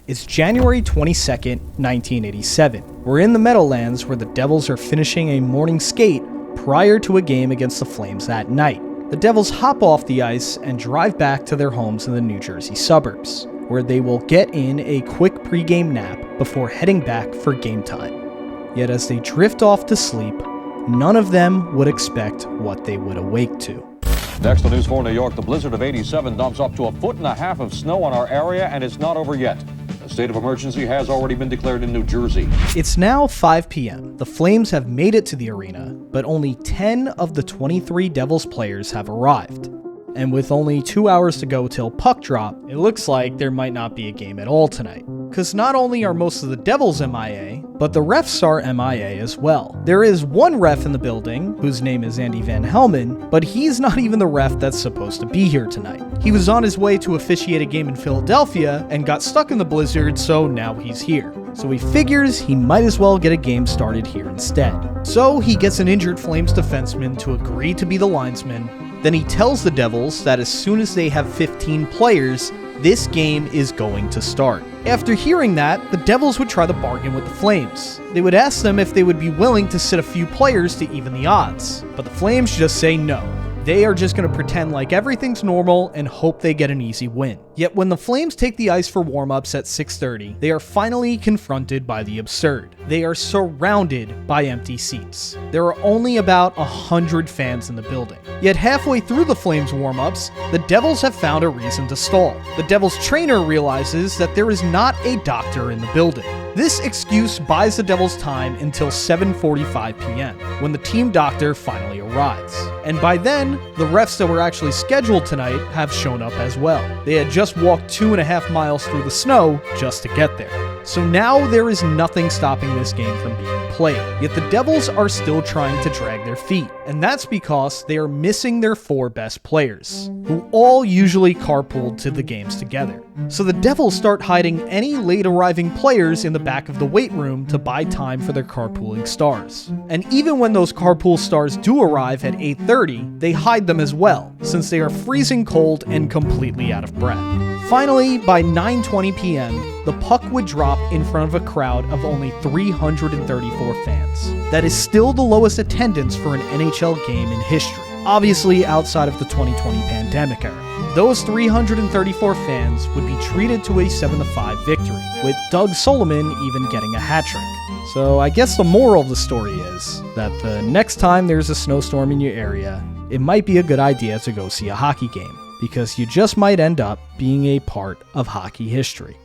It's January 22nd, 1987. We're in the Meadowlands where the Devils are finishing a morning skate prior to a game against the Flames that night. The Devils hop off the ice and drive back to their homes in the New Jersey suburbs, where they will get in a quick pregame nap before heading back for game time. Yet as they drift off to sleep, none of them would expect what they would awake to. Next, the news for New York. The blizzard of 87 dumps up to 1.5 feet of snow on our area, and it's not over yet. A state of emergency has already been declared in New Jersey. It's now 5 p.m. The Flames have made it to the arena, but only 10 of the 23 Devils players have arrived. And with only 2 hours to go till puck drop, it looks like there might not be a game at all tonight. Because not only are most of the Devils MIA, but the refs are MIA as well. There is one ref in the building, whose name is Andy Van Helmen, but he's not even the ref that's supposed to be here tonight. He was on his way to officiate a game in Philadelphia and got stuck in the blizzard, so now he's here. So he figures he might as well get a game started here instead. So he gets an injured Flames defenseman to agree to be the linesman. Then he tells the Devils that as soon as they have 15 players, this game is going to start. After hearing that, the Devils would try to bargain with the Flames. They would ask them if they would be willing to sit a few players to even the odds, but the Flames just say no. They are just going to pretend like everything's normal and hope they get an easy win. Yet when the Flames take the ice for warm-ups at 6:30, they are finally confronted by the absurd. They are surrounded by empty seats. There are only about 100 fans in the building. Yet halfway through the Flames warm-ups, the Devils have found a reason to stall. The Devils trainer realizes that there is not a doctor in the building. This excuse buys the Devils time until 7:45 p.m., when the team doctor finally arrives. And by then, the refs that were actually scheduled tonight have shown up as well. They had just walked 2.5 miles through the snow just to get there. So now there is nothing stopping this game from being played. Yet the Devils are still trying to drag their feet. And that's because they are missing their 4 best players, who all usually carpooled to the games together. So the Devils start hiding any late arriving players in the back of the weight room to buy time for their carpooling stars. And even when those carpool stars do arrive at 8:30, they hide them as well, since they are freezing cold and completely out of breath. Finally, by 9:20 p.m., the puck would drop in front of a crowd of only 334 fans. That is still the lowest attendance for an NHL game in history, obviously outside of the 2020 pandemic era. Those 334 fans would be treated to a 7-5 victory, with Doug Solomon even getting a hat trick. So I guess the moral of the story is that the next time there's a snowstorm in your area, it might be a good idea to go see a hockey game, because you just might end up being a part of hockey history.